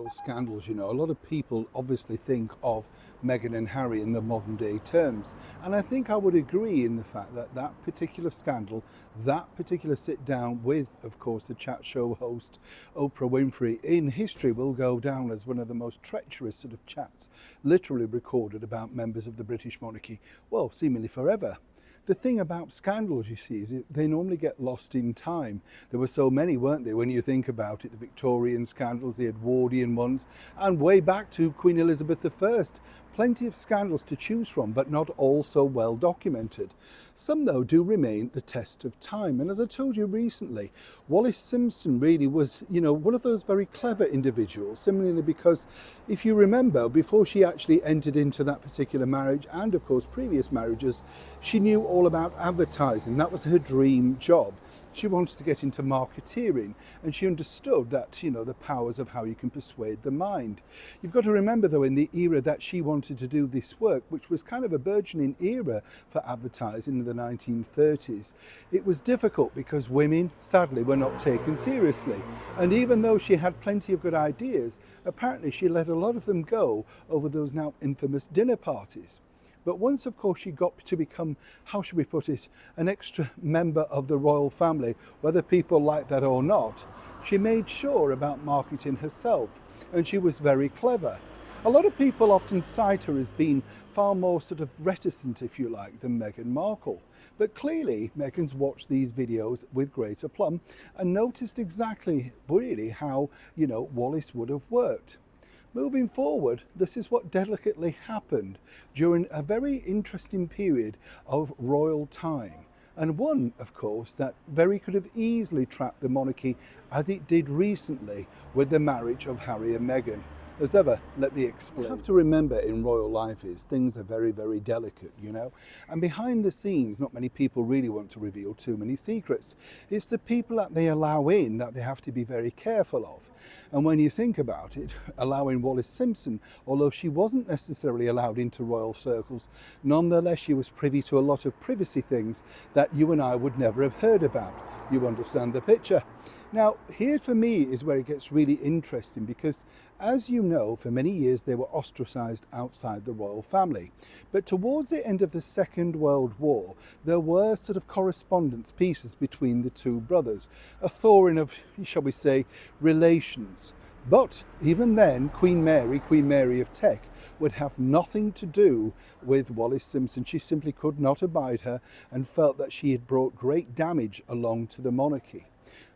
royal scandals, you know, a lot of people obviously think of Meghan and Harry in the modern day terms. And I think I would agree in the fact that that particular scandal, that particular sit down with, of course, the chat show host Oprah Winfrey in history will go down as one of the most treacherous sort of chats literally recorded about members of the British monarchy, well, seemingly forever. The thing about scandals, you see, is they normally get lost in time. There were so many, weren't there, when you think about it, the Victorian scandals, the Edwardian ones, and way back to Queen Elizabeth I. Plenty of scandals to choose from, but not all so well documented. Some, though, do remain the test of time. And as I told you recently, Wallis Simpson really was, you know, one of those very clever individuals, similarly because if you remember, before she actually entered into that particular marriage and, of course, previous marriages, she knew all about advertising. That was her dream job. She wanted to get into marketeering, and she understood that, you know, the powers of how you can persuade the mind. You've got to remember, though, in the era that she wanted to do this work, which was kind of a burgeoning era for advertising in the 1930s, it was difficult because women, sadly, were not taken seriously. And even though she had plenty of good ideas, apparently she let a lot of them go over those now infamous dinner parties. But once, of course, she got to become, how should we put it, an extra member of the royal family, whether people like that or not, she made sure about marketing herself, and she was very clever. A lot of people often cite her as being far more sort of reticent, if you like, than Meghan Markle. But clearly, Meghan's watched these videos with great aplomb and noticed exactly, really, how, you know, Wallis would have worked. Moving forward, this is what delicately happened during a very interesting period of royal time, and one, of course, that very could have easily trapped the monarchy as it did recently with the marriage of Harry and Meghan. As ever, let me explain. You have to remember in royal life is things are very, very delicate, you know, and behind the scenes, not many people really want to reveal too many secrets. It's the people that they allow in that they have to be very careful of. And when you think about it, allowing Wallis Simpson, although she wasn't necessarily allowed into royal circles, nonetheless she was privy to a lot of privacy things that you and I would never have heard about. You understand the picture? Now, here for me is where it gets really interesting because, as you know, for many years they were ostracized outside the royal family. But towards the end of the Second World War, there were sort of correspondence pieces between the two brothers, a thawing of, shall we say, relations. But even then, Queen Mary of Teck, would have nothing to do with Wallis Simpson. She simply could not abide her and felt that she had brought great damage along to the monarchy.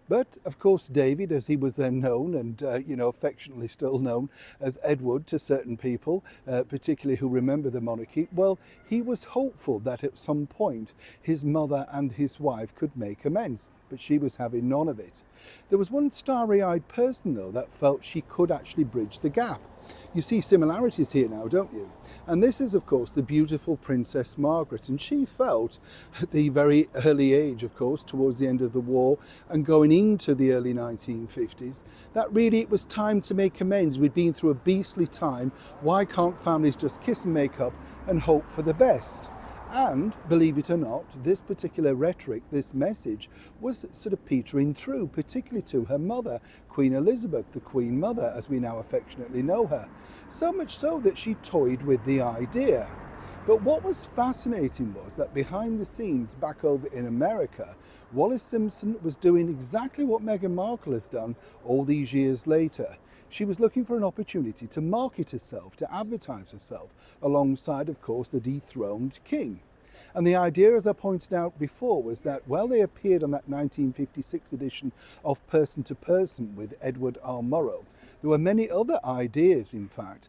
But, of course, David, as he was then known and, you know, affectionately still known as Edward to certain people, particularly who remember the monarchy, well, he was hopeful that at some point his mother and his wife could make amends, but she was having none of it. There was one starry-eyed person, though, that felt she could actually bridge the gap. You see similarities here now, don't you? And this is, of course, the beautiful Princess Margaret. And she felt at the very early age, of course, towards the end of the war and going into the early 1950s, that really it was time to make amends. We'd been through a beastly time. Why can't families just kiss and make up and hope for the best? And, believe it or not, this particular rhetoric, this message, was sort of petering through, particularly to her mother, Queen Elizabeth, the Queen Mother, as we now affectionately know her. So much so that she toyed with the idea. But what was fascinating was that behind the scenes back over in America, Wallis Simpson was doing exactly what Meghan Markle has done all these years later. She was looking for an opportunity to market herself, to advertise herself, alongside, of course, the dethroned king. And the idea, as I pointed out before, was that while they appeared on that 1956 edition of Person to Person with Edward R. Murrow, there were many other ideas, in fact,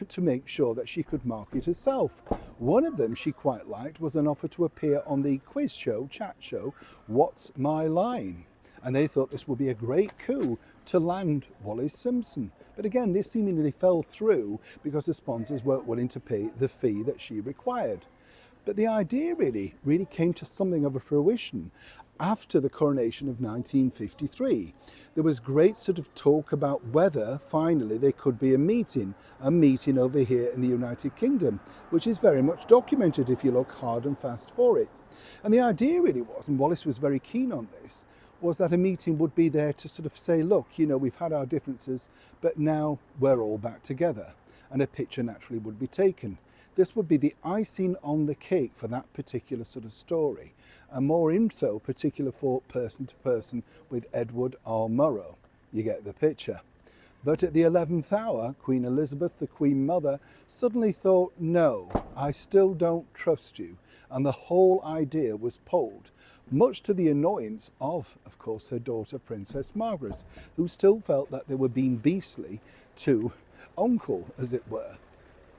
to make sure that she could market herself. One of them she quite liked was an offer to appear on the quiz show, chat show, What's My Line? And they thought this would be a great coup to land Wallis Simpson. But again, this seemingly fell through because the sponsors weren't willing to pay the fee that she required. But the idea really came to something of a fruition after the coronation of 1953. There was great sort of talk about whether finally there could be a meeting over here in the United Kingdom, which is very much documented if you look hard and fast for it. And the idea really was, and Wallis was very keen on this, was that a meeting would be there to sort of say, look, you know, we've had our differences, but now we're all back together, and a picture naturally would be taken. This would be the icing on the cake for that particular sort of story, and more in so particular for person to person with Edward R. Murrow. You get the picture. But at the 11th hour, Queen Elizabeth, the Queen Mother, suddenly thought, no, I still don't trust you. And the whole idea was pulled, much to the annoyance of course, her daughter, Princess Margaret, who still felt that they were being beastly to uncle, as it were.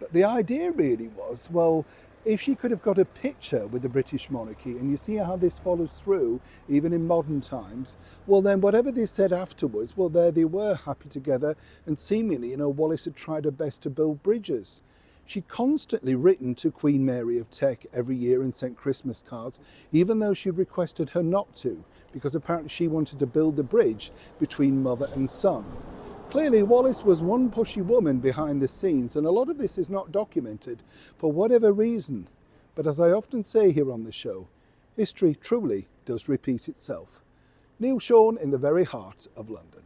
But the idea really was, well, if she could have got a picture with the British monarchy, and you see how this follows through, even in modern times, well then whatever they said afterwards, well there they were, happy together, and seemingly, you know, Wallis had tried her best to build bridges. She'd constantly written to Queen Mary of Teck every year and sent Christmas cards, even though she requested her not to, because apparently she wanted to build the bridge between mother and son. Clearly, Wallis was one pushy woman behind the scenes, and a lot of this is not documented for whatever reason. But as I often say here on the show, history truly does repeat itself. Neil Sean in the very heart of London.